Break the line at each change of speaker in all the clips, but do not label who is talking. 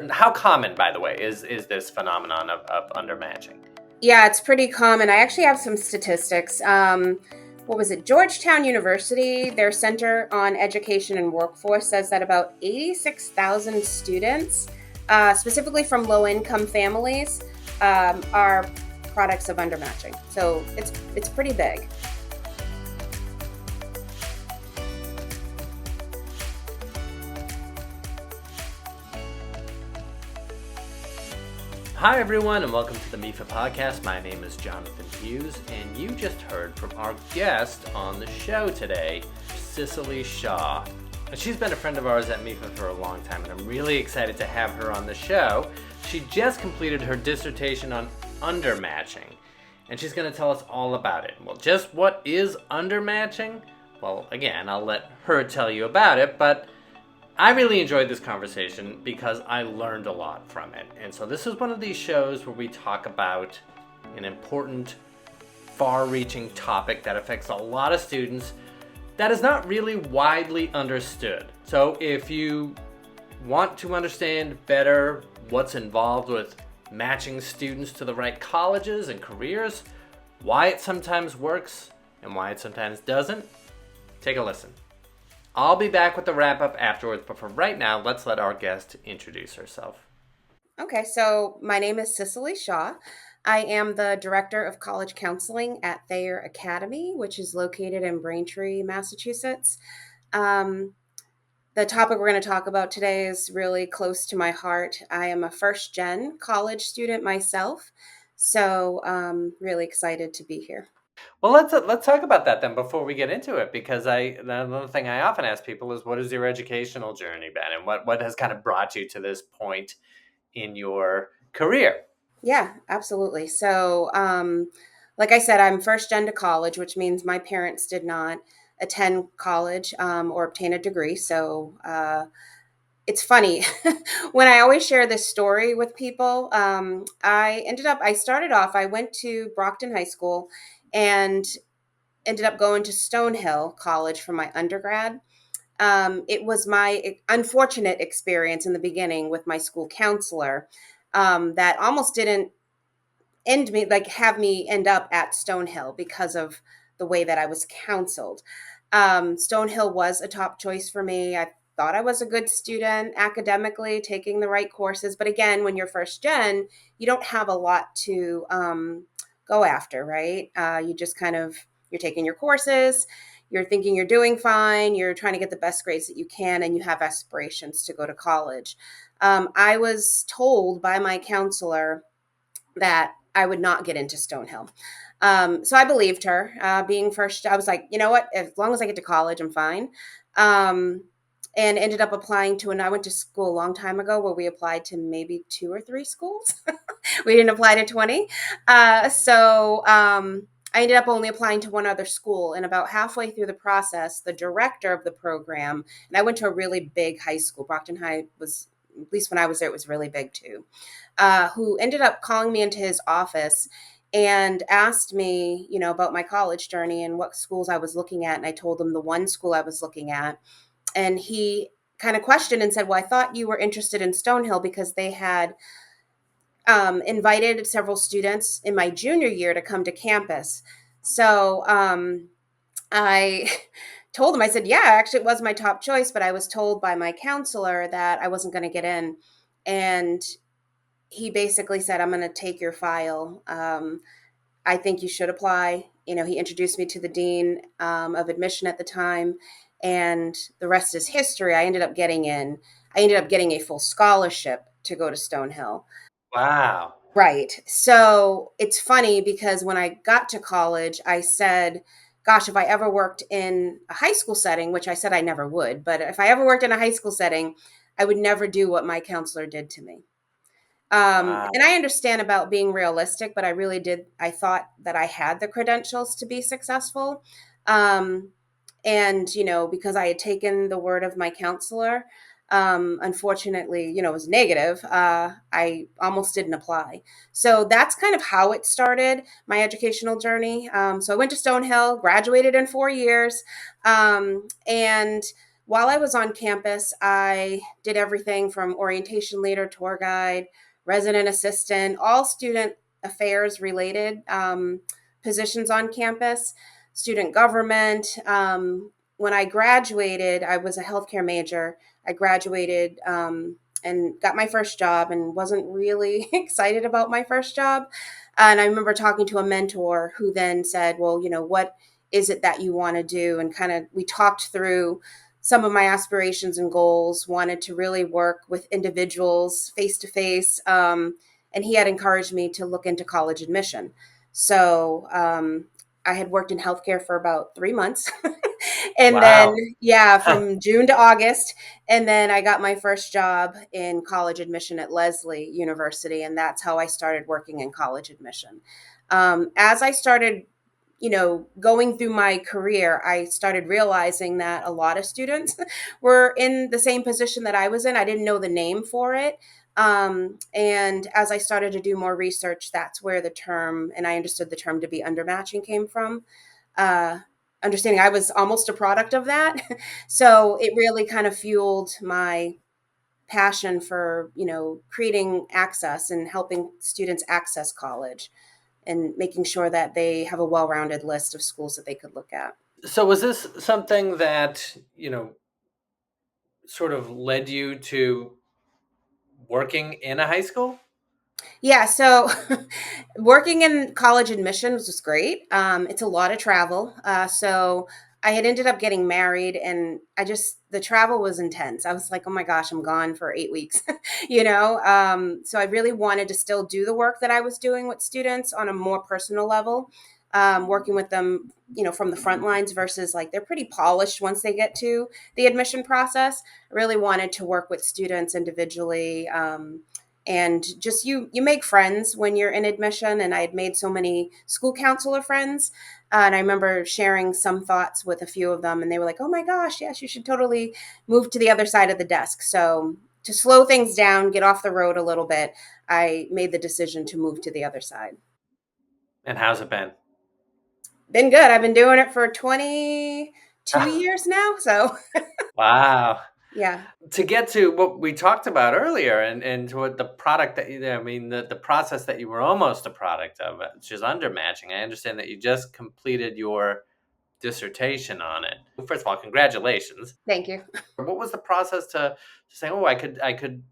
How common, by the way, is this phenomenon of undermatching?
Yeah, it's pretty common. I actually have some statistics. What was it? Georgetown University, their Center on Education and Workforce says that about 86,000 students, specifically from low-income families, are products of undermatching. So it's pretty big.
Hi, everyone, and welcome to the MEFA podcast. My name is Jonathan Hughes, and you just heard from our guest on the show today, Cicily Shaw. She's been a friend of ours at MEFA for a long time, and I'm really excited to have her on the show. She just completed her dissertation on undermatching, and she's going to tell us all about it. Well, just what is undermatching? Well, again, I'll let her tell you about it, but I really enjoyed this conversation because I learned a lot from it. And so this is one of these shows where we talk about an important, far-reaching topic that affects a lot of students that is not really widely understood. So if you want to understand better what's involved with matching students to the right colleges and careers, why it sometimes works and why it sometimes doesn't, take a listen. I'll be back with the wrap-up afterwards, but for right now, let's let our guest introduce herself.
Okay, so my name is Cicily Shaw. I am the Director of College Counseling at Thayer Academy, which is located in Braintree, Massachusetts. The topic we're going to talk about today is really close to my heart. I am a first-gen college student myself, so really excited to be here.
Well, let's talk about that then before we get into it, because another thing I often ask people is, what is your educational journey been, and what has kind of brought you to this point in your career?
Yeah, absolutely. So, like I said, I'm first gen to college, which means my parents did not attend college or obtain a degree. So, it's funny when I always share this story with people. I started off, I went to Brockton High School and ended up going to Stonehill College for my undergrad. It was my unfortunate experience in the beginning with my school counselor that almost didn't have me end up at Stonehill because of the way that I was counseled. Stonehill was a top choice for me. I thought I was a good student academically, taking the right courses. But again, when you're first gen, you don't have a lot to go after, right? You just you're taking your courses, you're thinking you're doing fine, you're trying to get the best grades that you can, and you have aspirations to go to college. I was told by my counselor that I would not get into Stonehill. So I believed her. Being first, I was like, you know what? As long as I get to college, I'm fine. And ended up applying to, and I went to school a long time ago where we applied to maybe 2 or 3 schools. We didn't apply to 20. I ended up only applying to one other school. And about halfway through the process, the director of the program, and I went to a really big high school. Brockton High was, at least when I was there, it was really big too, who ended up calling me into his office and asked me, about my college journey and what schools I was looking at. And I told him the one school I was looking at. And he kind of questioned and said, well, I thought you were interested in Stonehill because they had invited several students in my junior year to come to campus. So I told him, I said, yeah, actually, it was my top choice, but I was told by my counselor that I wasn't going to get in. And he basically said, I'm going to take your file. I think you should apply. He introduced me to the dean of admission at the time, and the rest is history. I ended up getting in. I ended up getting a full scholarship to go to Stonehill.
Wow.
Right. So it's funny because when I got to college, I said, gosh, if I ever worked in a high school setting, which I said I never would, but if I ever worked in a high school setting, I would never do what my counselor did to me.
Wow.
And I understand about being realistic, but I really did. I thought that I had the credentials to be successful. Um, and, because I had taken the word of my counselor, unfortunately, it was negative. I almost didn't apply. So that's kind of how it started, my educational journey. So I went to Stonehill, graduated in 4 years. And while I was on campus, I did everything from orientation leader, tour guide, resident assistant, all student affairs related positions on campus, student government. When I graduated, I was a healthcare major. I graduated and got my first job and wasn't really excited about my first job. And I remember talking to a mentor who then said, well, what is it that you want to do? And kind of we talked through some of my aspirations and goals, wanted to really work with individuals face to face. And he had encouraged me to look into college admission. So I had worked in healthcare for about 3 months. And then,
Wow.
yeah, from June to August. And then I got my first job in college admission at Lesley University. And that's how I started working in college admission. As I started going through my career, I started realizing that a lot of students were in the same position that I was in. I didn't know the name for it. And as I started to do more research, that's where the term, and I understood the term to be undermatching came from. Uh, Understanding I was almost a product of that. So it really kind of fueled my passion for, creating access and helping students access college and making sure that they have a well-rounded list of schools that they could look at.
So was this something that, sort of led you to working in a high school?
Yeah, so working in college admissions was great. It's a lot of travel. So I had ended up getting married, and the travel was intense. I was like, oh my gosh, I'm gone for 8 weeks, So I really wanted to still do the work that I was doing with students on a more personal level, working with them, from the front lines versus like they're pretty polished once they get to the admission process. I really wanted to work with students individually. And just you make friends when you're in admission, and I had made so many school counselor friends, and I remember sharing some thoughts with a few of them, and they were like, oh my gosh, yes, you should totally move to the other side of the desk. So to slow things down, get off the road a little bit, I made the decision to move to the other side.
And how's it been?
Been good. I've been doing it for 22 years now, so
Wow.
yeah.
To get to what we talked about earlier, and to what the product that the process that you were almost a product of, which is undermatching. I understand that you just completed your dissertation on it. First of all, congratulations.
Thank you.
What was the process to say, oh, I could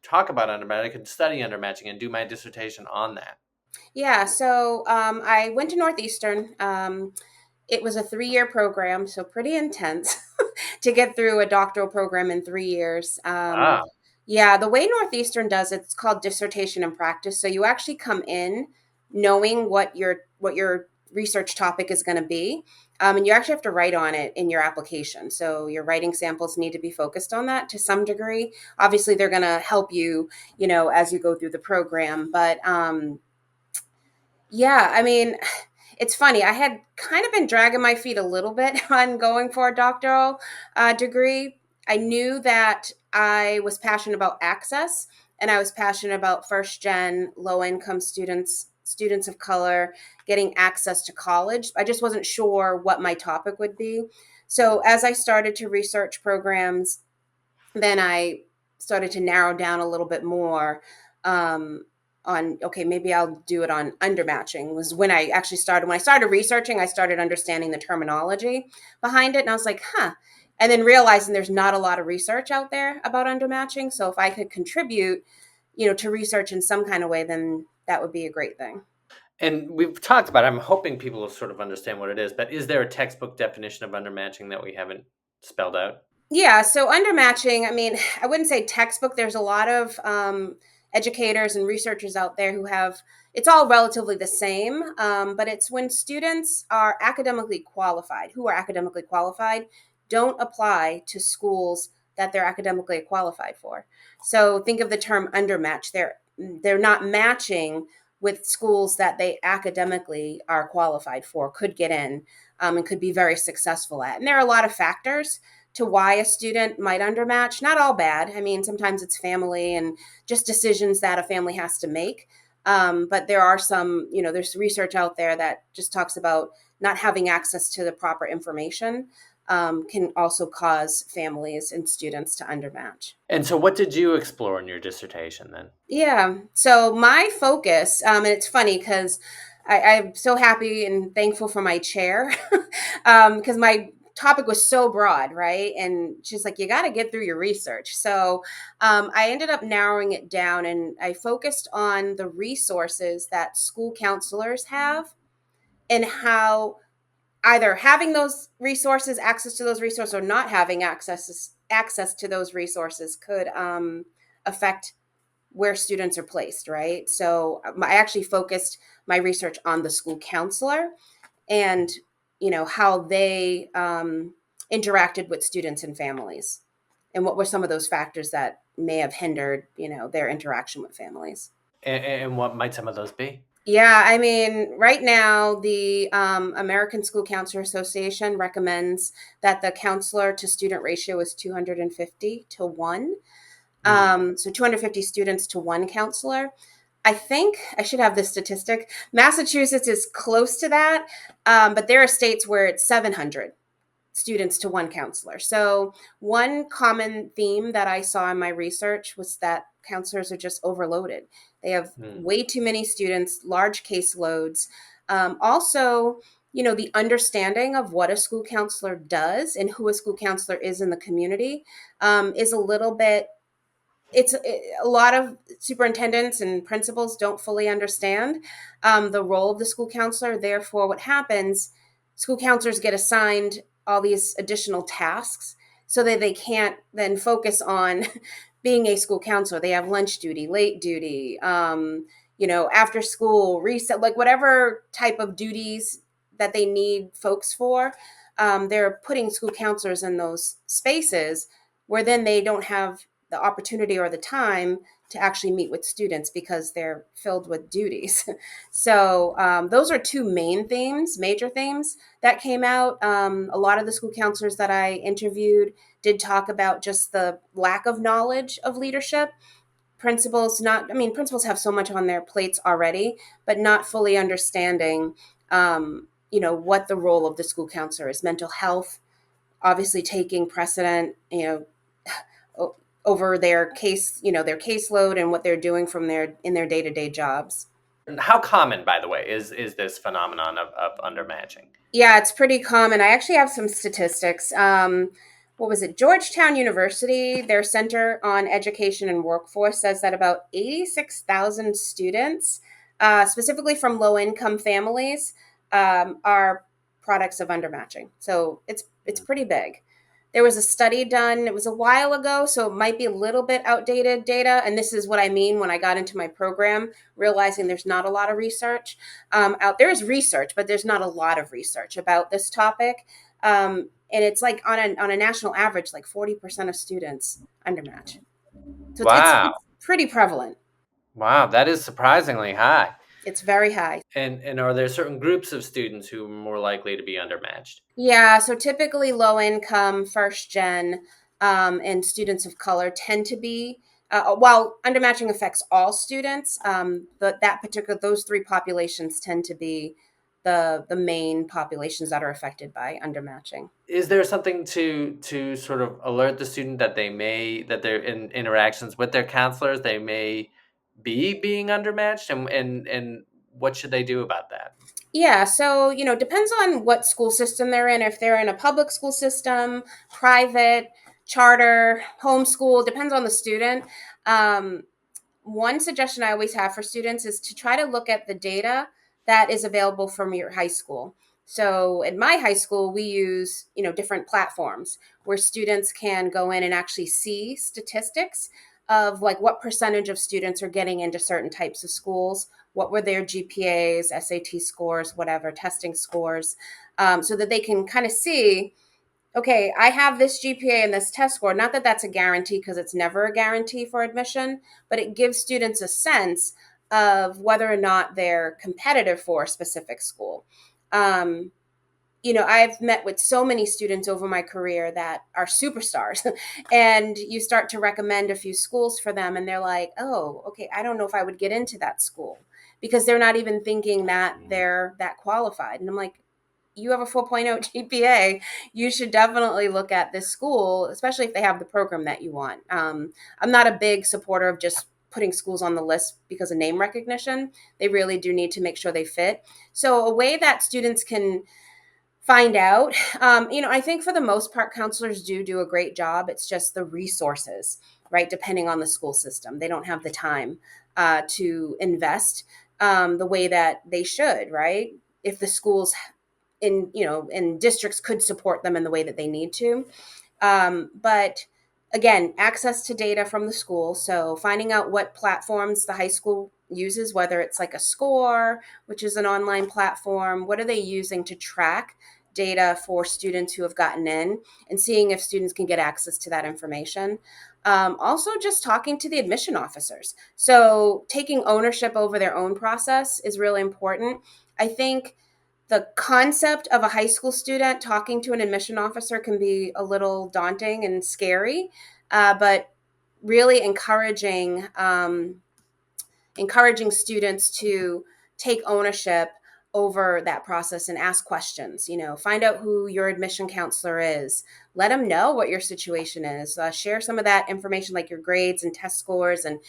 talk about undermatching, I could study undermatching and do my dissertation on that?
Yeah, so I went to Northeastern. It was a 3-year program, so pretty intense to get through a doctoral program in 3 years.
Wow.
Yeah, the way Northeastern does it's called dissertation and practice. So you actually come in knowing what your research topic is going to be, and you actually have to write on it in your application. So your writing samples need to be focused on that to some degree. Obviously, they're going to help you, as you go through the program, but yeah, I mean, it's funny. I had kind of been dragging my feet a little bit on going for a doctoral degree. I knew that I was passionate about access, and I was passionate about first gen, low income students, students of color getting access to college. I just wasn't sure what my topic would be. So as I started to research programs, then I started to narrow down a little bit more on okay, maybe I'll do it on undermatching. Was when I actually started when I started researching, I started understanding the terminology behind it, and I was like, huh. And then realizing there's not a lot of research out there about undermatching. So if I could contribute, to research in some kind of way, then that would be a great thing.
And we've talked about it. I'm hoping people will sort of understand what it is, but is there a textbook definition of undermatching that we haven't spelled out?
Yeah, so undermatching, I mean, I wouldn't say textbook. There's a lot of educators and researchers out there who have, it's all relatively the same, but it's when students are academically qualified, who are academically qualified, don't apply to schools that they're academically qualified for. So think of the term undermatch. They're not matching with schools that they academically are qualified for, could get in, and could be very successful at. And there are a lot of factors to why a student might undermatch. Not all bad. I mean, sometimes it's family and just decisions that a family has to make. But there are some, there's research out there that just talks about not having access to the proper information. can also cause families and students to undermatch.
And so, what did you explore in your dissertation then?
Yeah. So my focus, and it's funny because I'm so happy and thankful for my chair because my topic was so broad, right? And she's like, you got to get through your research. So I ended up narrowing it down and I focused on the resources that school counselors have and how either having those resources, access to those resources, or not having access to those resources could affect where students are placed, right? So I actually focused my research on the school counselor and how they interacted with students and families, and what were some of those factors that may have hindered their interaction with families.
And what might some of those be?
Yeah, I mean, right now, the American School Counselor Association recommends that the counselor to student ratio is 250 to 1.
Hmm.
So 250 students to one counselor. I think I should have this statistic. Massachusetts is close to that, but there are states where it's 700 students to one counselor. So, one common theme that I saw in my research was that counselors are just overloaded. They have
Hmm.
way too many students, large caseloads. Also, the understanding of what a school counselor does and who a school counselor is in the community is a little bit a lot of superintendents and principals don't fully understand the role of the school counselor. Therefore, what happens, school counselors get assigned all these additional tasks so that they can't then focus on being a school counselor. They have lunch duty, late duty, after school, reset, like whatever type of duties that they need folks for. They're putting school counselors in those spaces where then they don't have the opportunity or the time to actually meet with students because they're filled with duties. So those are two major themes that came out. A lot of the school counselors that I interviewed did talk about just the lack of knowledge of leadership. Principals have so much on their plates already, but not fully understanding, what the role of the school counselor is. Mental health, obviously taking precedent, over their caseload and what they're doing in their day-to-day jobs.
How common, by the way, is this phenomenon of undermatching?
Yeah, it's pretty common. I actually have some statistics. What was it? Georgetown University, their Center on Education and Workforce, says that about 86,000 students, specifically from low income families, are products of undermatching. So it's pretty big. There was a study done, it was a while ago, so it might be a little bit outdated data. And this is what I mean when I got into my program, realizing there's not a lot of research out there. Is research, but there's not a lot of research about this topic. And it's like on a national average, like 40% of students undermatch. So
Wow,
it's pretty prevalent.
wow, that is surprisingly high.
It's very high.
And are there certain groups of students who are more likely to be undermatched?
Yeah, so typically low income, first gen, and students of color tend to be. While undermatching affects all students, but those three populations tend to be the main populations that are affected by undermatching.
Is there something to sort of alert the student that that they're in interactions with their counselors they may be being undermatched, and what should they do about that?
Yeah, so depends on what school system they're in. If they're in a public school system, private, charter, homeschool, depends on the student. Um, One suggestion I always have for students is to try to look at the data that is available from your high school. So in my high school, we use different platforms where students can go in and actually see statistics of like what percentage of students are getting into certain types of schools, what were their GPAs, SAT scores, whatever testing scores, so that they can kind of see, okay, I have this GPA and this test score. Not that that's a guarantee because it's never a guarantee for admission, but it gives students a sense of whether or not they're competitive for a specific school. Um, I've met with so many students over my career that are superstars, and you start to recommend a few schools for them, and they're like, oh, okay, I don't know if I would get into that school because they're not even thinking that they're that qualified. And I'm like, you have a 4.0 GPA, you should definitely look at this school, especially if they have the program that you want. I'm not a big supporter of just putting schools on the list because of name recognition. They really do need to make sure they fit. So a way that students can find out, I think for the most part, counselors do a great job. It's just the resources, right? Depending on the school system, they don't have the time to invest the way that they should, right? If the schools in districts could support them in the way that they need to. But again, access to data from the school. So finding out what platforms the high school uses, whether it's like a score, which is an online platform, what are they using to track data for students who have gotten in, and seeing if students can get access to that information. Also, just talking to the admission officers. So taking ownership over their own process is really important. I think the concept of a high school student talking to an admission officer can be a little daunting and scary, but really encouraging students to take ownership over that process and ask questions. Find out who your admission counselor is. Let them know what your situation is. Share some of that information, like your grades and test scores and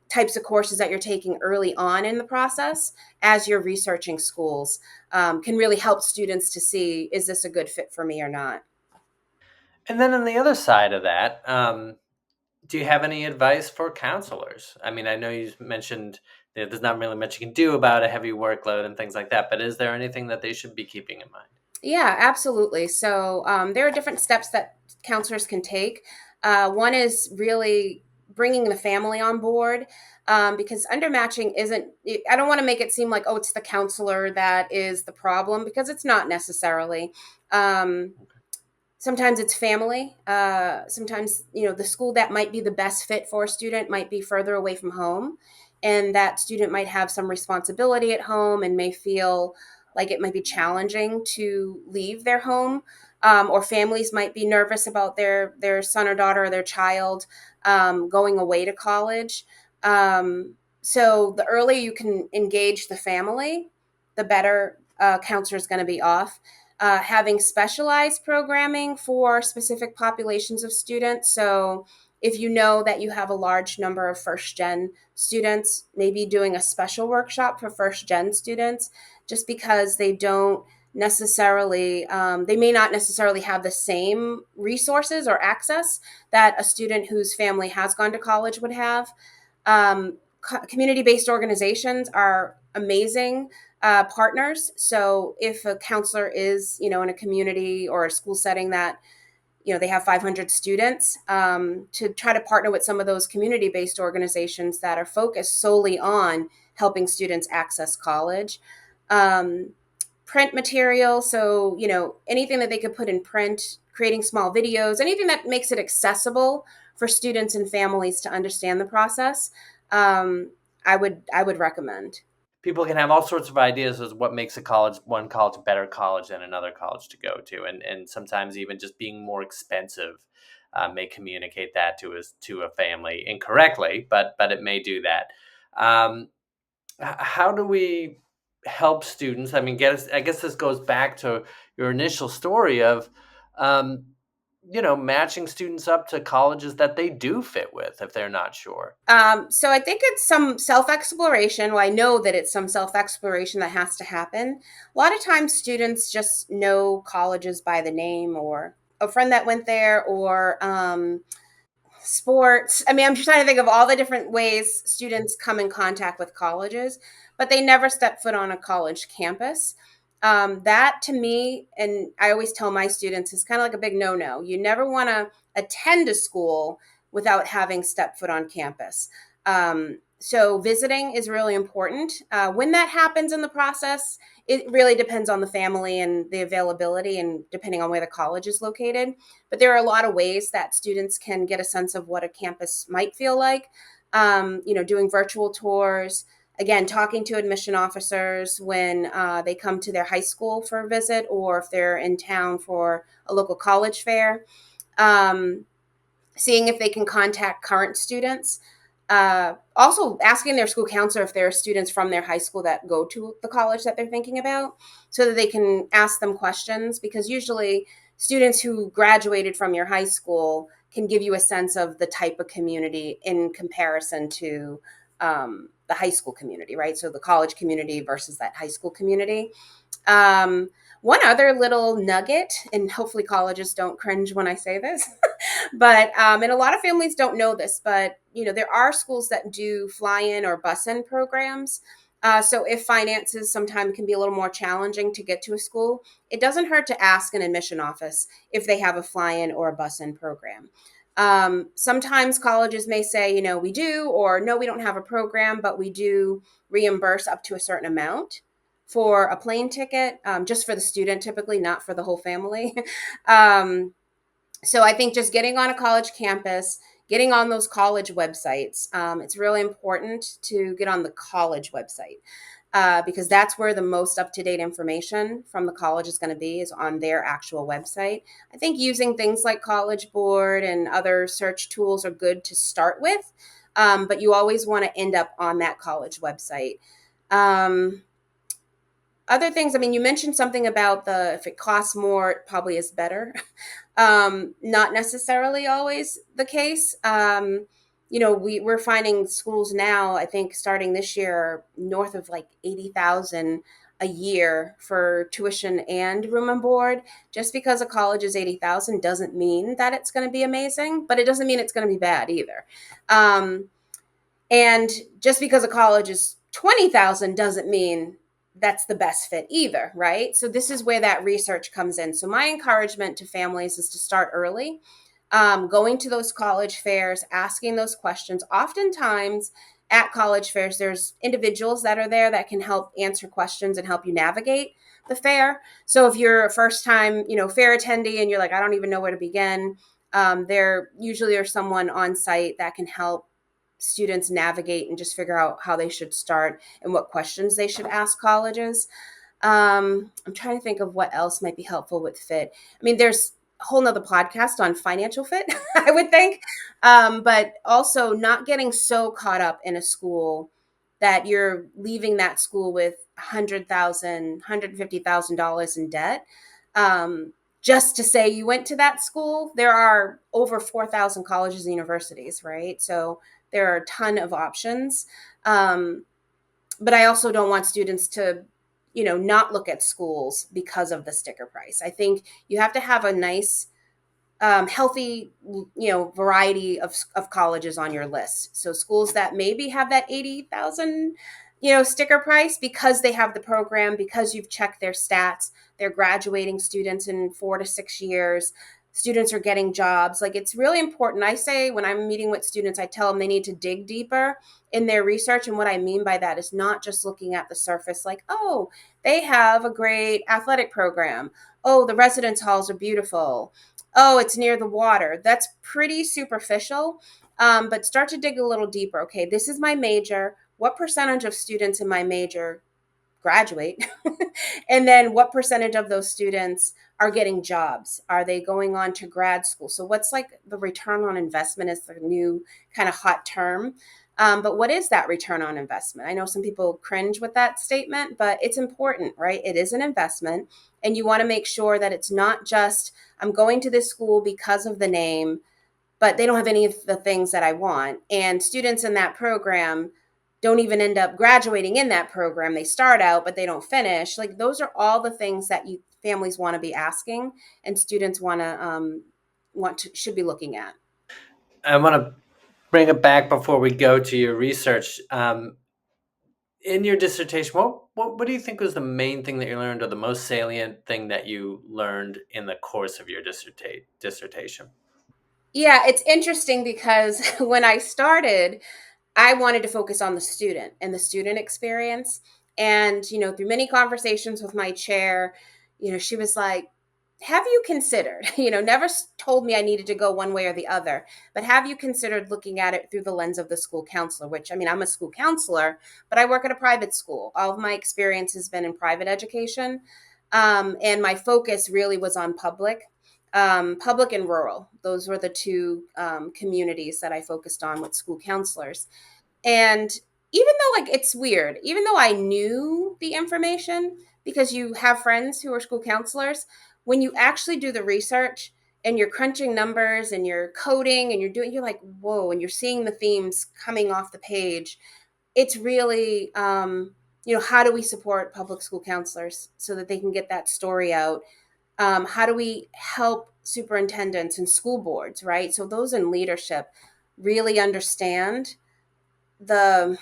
types of courses that you're taking early on in the process as you're researching schools. Can really help students to see, is this a good fit for me or not?
And then on the other side of that, do you have any advice for counselors? I mean, I know you mentioned that there's not really much you can do about a heavy workload and things like that, but is there anything that they should be keeping in mind?
Yeah, absolutely. So there are different steps that counselors can take. One is really bringing the family on board, because undermatching isn't, I don't want to make it seem like, oh, it's the counselor that is the problem, because it's not necessarily. Um, Sometimes it's family. Sometimes, the school that might be the best fit for a student might be further away from home. And that student might have some responsibility at home and may feel like it might be challenging to leave their home. Or families might be nervous about their son or daughter or their child going away to college. So the earlier you can engage the family, the better counselor is going to be off. Having specialized programming for specific populations of students. So if you know that you have a large number of first gen students, maybe doing a special workshop for first gen students, just because they may not necessarily have the same resources or access that a student whose family has gone to college would have. Community-based organizations are amazing partners. So if a counselor is, in a community or a school setting that, they have 500 students, to try to partner with some of those community-based organizations that are focused solely on helping students access college. Um, Print material, so anything that they could put in print, creating small videos, anything that makes it accessible for students and families to understand the process. um, I would recommend.
People can have all sorts of ideas as what makes one college a better college than another college to go to, and sometimes even just being more expensive may communicate that to a family incorrectly, but it may do that. Um, how do we help students? I mean, I guess this goes back to your initial story of, um, matching students up to colleges that they do fit with if they're not sure.
So I think it's some self exploration. Well, I know that it's some self exploration that has to happen. A lot of times, students just know colleges by the name or a friend that went there, or sports. I mean, I'm just trying to think of all the different ways students come in contact with colleges, but they never step foot on a college campus. That to me, and I always tell my students, is kind of like a big no no. You never want to attend a school without having stepped foot on campus. So visiting is really important. When that happens in the process, it really depends on the family and the availability, and depending on where the college is located. But there are a lot of ways that students can get a sense of what a campus might feel like. Doing virtual tours, again, talking to admission officers when they come to their high school for a visit, or if they're in town for a local college fair. Um, Seeing if they can contact current students. Also asking their school counselor if there are students from their high school that go to the college that they're thinking about, so that they can ask them questions, because usually students who graduated from your high school can give you a sense of the type of community in comparison to the high school community, right? So the college community versus that high school community. Um, One other little nugget, and hopefully colleges don't cringe when I say this, but and a lot of families don't know this, but there are schools that do fly-in or bus-in programs. So if finances sometimes can be a little more challenging to get to a school, it doesn't hurt to ask an admission office if they have a fly-in or a bus-in program. Sometimes colleges may say, we do, or no, we don't have a program, but we do reimburse up to a certain amount for a plane ticket, just for the student, typically, not for the whole family. um, so I think just getting on a college campus, getting on those college websites, it's really important to get on the college website, because that's where the most up-to-date information from the college is going to be, is on their actual website. I think using things like College Board and other search tools are good to start with, but you always want to end up on that college website. Um, Other things, I mean, you mentioned something about the if it costs more, it probably is better. Not necessarily always the case. We're finding schools now, I think starting this year, north of like 80,000 a year for tuition and room and board. Just because a college is 80,000 doesn't mean that it's going to be amazing, but it doesn't mean it's going to be bad either. Um, and just because a college is 20,000 doesn't mean that's the best fit either, right? So this is where that research comes in. So my encouragement to families is to start early, going to those college fairs, asking those questions. Oftentimes at college fairs, there's individuals that are there that can help answer questions and help you navigate the fair. So if you're a first time, fair attendee and you're like, I don't even know where to begin, there usually are someone on site that can help students navigate and just figure out how they should start and what questions they should ask colleges. I'm trying to think of what else might be helpful with fit. I mean, there's a whole nother podcast on financial fit, I would think. But also not getting so caught up in a school that you're leaving that school with $150,000 in debt. Just to say you went to that school. There are over 4,000 colleges and universities, right? So there are a ton of options. But I also don't want students to, not look at schools because of the sticker price. I think you have to have a nice, healthy, variety of colleges on your list. So schools that maybe have that 80,000, sticker price because they have the program, because you've checked their stats, they're graduating students in 4 to 6 years. Students are getting jobs. Like, it's really important. I say when I'm meeting with students, I tell them they need to dig deeper in their research. And what I mean by that is not just looking at the surface, like, oh, they have a great athletic program. Oh, the residence halls are beautiful. Oh, it's near the water. That's pretty superficial. But start to dig a little deeper. Okay, this is my major. What percentage of students in my major graduate? And then what percentage of those students are getting jobs? Are they going on to grad school? So what's like the return on investment is the new kind of hot term. But what is that return on investment? I know some people cringe with that statement, but it's important, right? It is an investment. And you want to make sure that it's not just, I'm going to this school because of the name, but they don't have any of the things that I want. And students in that program don't even end up graduating in that program. They start out, but they don't finish. Like, those are all the things that you families want to be asking, and students should be looking at.
I want to bring it back before we go to your research. In your dissertation, what do you think was the main thing that you learned, or the most salient thing that you learned in the course of your dissertation?
Yeah, it's interesting because when I started, I wanted to focus on the student and the student experience. And, through many conversations with my chair, she was like, have you considered, never told me I needed to go one way or the other, but have you considered looking at it through the lens of the school counselor, which, I mean, I'm a school counselor, but I work at a private school. All of my experience has been in private education. And my focus really was on public. Public and rural. Those were the two communities that I focused on with school counselors. And even though, like, it's weird, even though I knew the information because you have friends who are school counselors, when you actually do the research and you're crunching numbers and you're coding and you're like, whoa, and you're seeing the themes coming off the page, it's really, how do we support public school counselors so that they can get that story out? How do we help superintendents and school boards, right? So those in leadership really understand the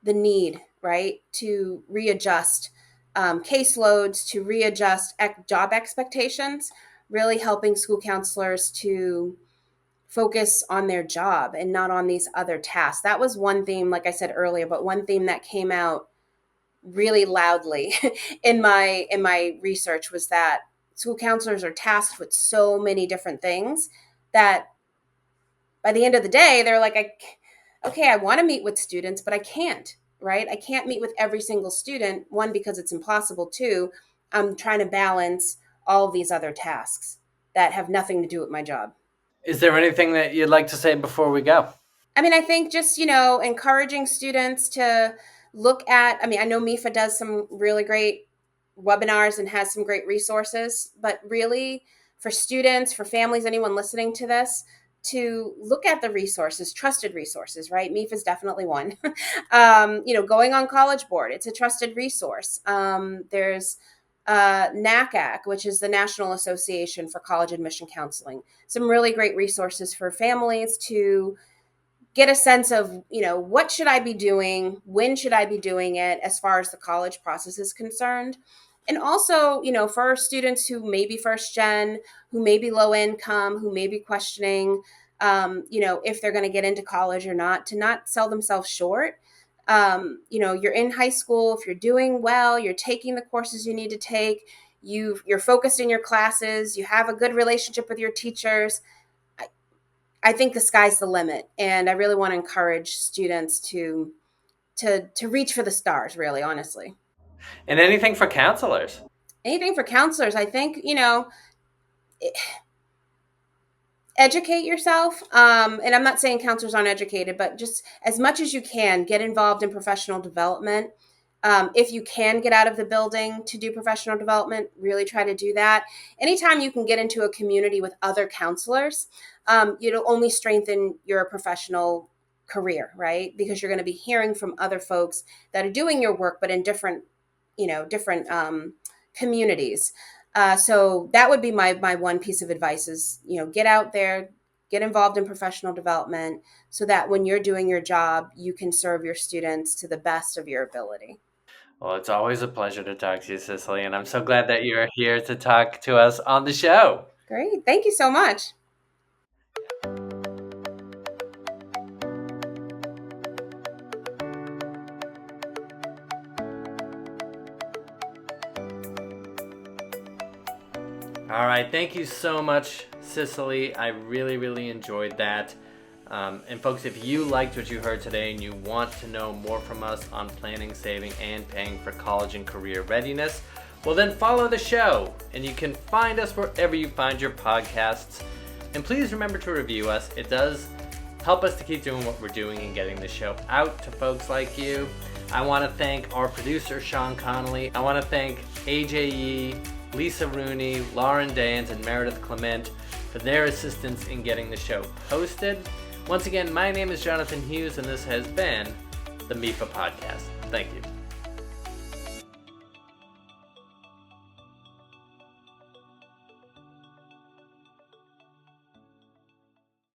need, right, to readjust caseloads, to readjust job expectations, really helping school counselors to focus on their job and not on these other tasks. That was one theme, like I said earlier, but one theme that came out really loudly in my research was that school counselors are tasked with so many different things that by the end of the day they're like, I want to meet with students, but I can't, right? I can't meet with every single student, one, because it's impossible, two, I'm trying to balance all of these other tasks that have nothing to do with my job.
Is there anything that you'd like to say before we go?
I mean, I think just, encouraging students to look at, I mean, I know MEFA does some really great webinars and has some great resources, but really for students, for families, anyone listening to this, to look at the resources, trusted resources, right? MEFA is definitely one. Going on College Board, it's a trusted resource. There's NACAC, which is the National Association for College Admission Counseling. Some really great resources for families to get a sense of, what should I be doing? When should I be doing it as far as the college process is concerned? And also, for students who may be first gen, who may be low income, who may be questioning, if they're going to get into college or not, to not sell themselves short. You're in high school. If you're doing well, you're taking the courses you need to take, you're focused in your classes, you have a good relationship with your teachers. I think the sky's the limit, and I really want to encourage students to reach for the stars. Really, honestly,
And anything for counselors?
anything for counselors. I think educate yourself. And I'm not saying counselors aren't educated, but just as much as you can, get involved in professional development. If you can get out of the building to do professional development, really try to do that. Anytime you can get into a community with other counselors, it'll only strengthen your professional career, right? Because you're going to be hearing from other folks that are doing your work, but in different communities. So that would be my one piece of advice is, get out there, get involved in professional development so that when you're doing your job, you can serve your students to the best of your ability.
Well, it's always a pleasure to talk to you, Cicely, and I'm so glad that you're here to talk to us on the show.
Great. Thank you so much.
All right, thank you so much, Cicely. I really, really enjoyed that. And folks, if you liked what you heard today and you want to know more from us on planning, saving, and paying for college and career readiness, well then follow the show, and you can find us wherever you find your podcasts. And please remember to review us. It does help us to keep doing what we're doing and getting the show out to folks like you. I want to thank our producer, Sean Connolly. I want to thank AJE, Lisa Rooney, Lauren Dans, and Meredith Clement for their assistance in getting the show posted. Once again, my name is Jonathan Hughes, and this has been the MEFA Podcast. Thank you.